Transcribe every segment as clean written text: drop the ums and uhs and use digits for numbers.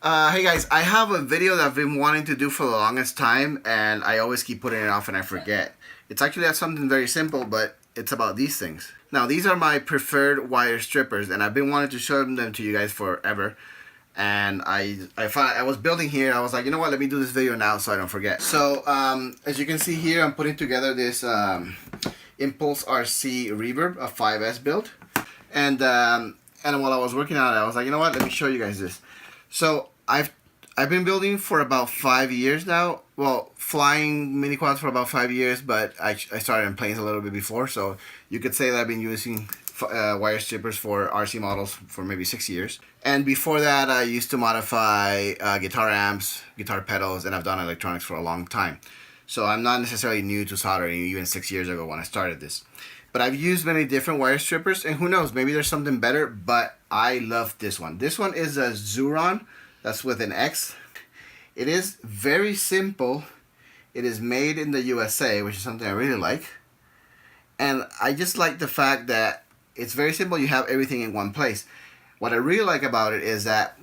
Hey guys, I have a video that I've been wanting to do for the longest time, and I always keep putting it off and I forget. It's actually something very simple, but it's about these things. Now, these are my preferred wire strippers, and I've been wanting to show them to you guys forever. And I was building here. I was like, you know what? Let me do this video now so I don't forget. So, as you can see here, I'm putting together this Impulse RC Reverb, a 5S build. And while I was working on it, I was like, you know what? Let me show you guys this. So I've been building for about 5 years now. Well, flying mini quads for about 5 years, but I started in planes a little bit before. So you could say that I've been using wire strippers for RC models for maybe 6 years. And before that, I used to modify guitar amps, guitar pedals, and I've done electronics for a long time. So I'm not necessarily new to soldering, even 6 years ago when I started this. But I've used many different wire strippers, and who knows, maybe there's something better, but I love this one. This one is a XURON, that's with an X. It is very simple. It is made in the USA, which is something I really like. And I just like the fact that it's very simple. You have everything in one place. What I really like about it is that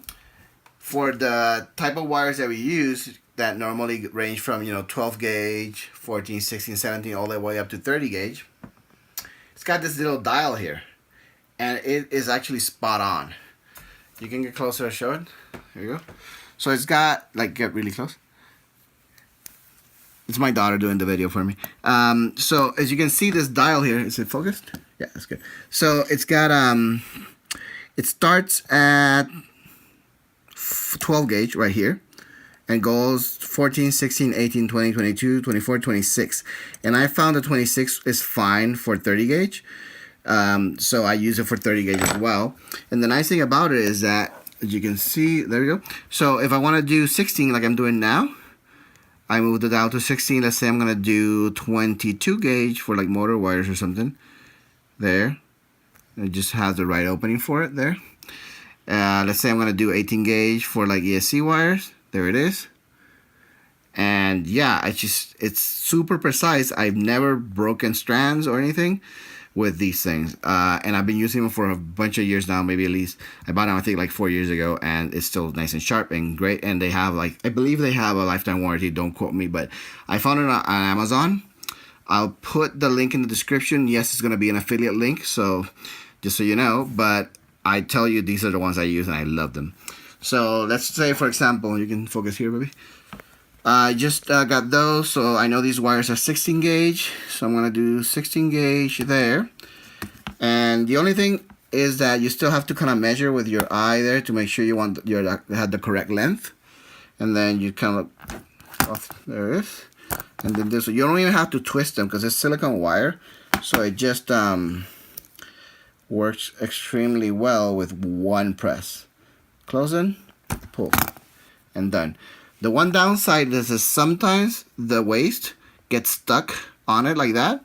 for the type of wires that we use that normally range from 12 gauge, 14, 16, 17, all the way up to 30 gauge, it's got this little dial here, and it is actually spot on. You can get closer and show it. There you go. So it's got, like, get really close. It's my daughter doing the video for me. So as you can see, this dial here, is it focused? Yeah, that's good. So it's got, it starts at 12 gauge right here, and goes 14, 16, 18, 20, 22, 24, 26. And I found the 26 is fine for 30 gauge. So I use it for 30 gauge as well. And the nice thing about it is that, as you can see, there we go. So if I want to do 16 like I'm doing now, I move the dial to 16. Let's say I'm going to do 22 gauge for like motor wires or something. There. It just has the right opening for it there. Let's say I'm going to do 18 gauge for like ESC wires. There it is. And yeah, it's super precise. I've never broken strands or anything with these things. And I've been using them for a bunch of years now, maybe at least. I bought them, I think, like 4 years ago, and it's still nice and sharp and great. And they have, like, I believe they have a lifetime warranty. Don't quote me, but I found it on Amazon. I'll put the link in the description. Yes, it's going to be an affiliate link, so just so you know. But I tell you, these are the ones I use, and I love them. So let's say, for example, you can focus here, baby. I just got those, so I know these wires are 16 gauge, so I'm gonna do 16 gauge there. And the only thing is that you still have to kind of measure with your eye there to make sure you had the correct length. And then you kind of, oh, there it is. And then this, you don't even have to twist them because it's silicone wire, so it just works extremely well with one press. Close in, pull, and done. The one downside is that sometimes the waste gets stuck on it like that.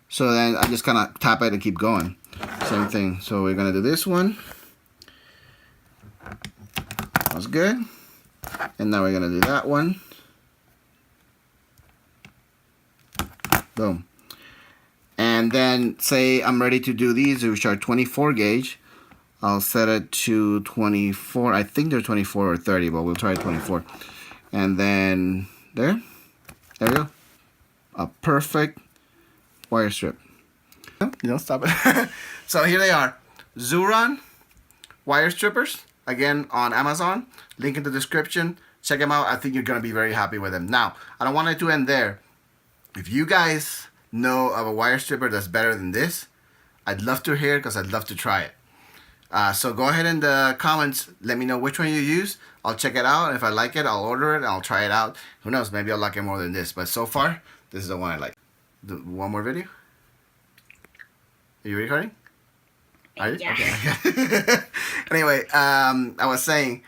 So then I just kind of tap it and keep going. Same thing. So we're going to do this one. That's good. And now we're going to do that one. Boom. And then say I'm ready to do these, which are 24 gauge. I'll set it to 24. I think they're 24 or 30, but we'll try 24. And then there we go. A perfect wire strip. You don't stop it. So here they are. XURON wire strippers. Again, on Amazon. Link in the description. Check them out. I think you're going to be very happy with them. Now, I don't want it to end there. If you guys know of a wire stripper that's better than this, I'd love to hear it because I'd love to try it. So go ahead in the comments, let me know which one you use. I'll check it out. If I like it, I'll order it and I'll try it out. Who knows, maybe I'll like it more than this. But so far, this is the one I like. One more video? Are you recording? Are you? Yeah. Okay. Anyway, I was saying,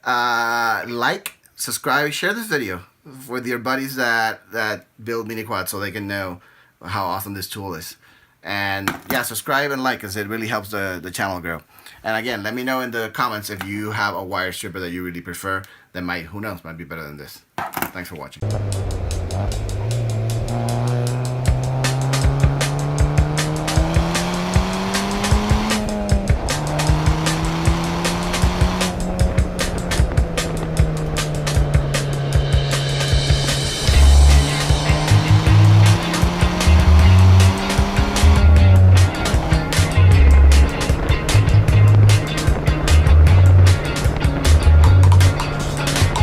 like, subscribe, share this video with your buddies that build mini quads so they can know how awesome this tool is. And yeah, subscribe and like, because it really helps the channel grow. And again, let me know in the comments if you have a wire stripper that you really prefer that might, who knows, might be better than this. Thanks for watching.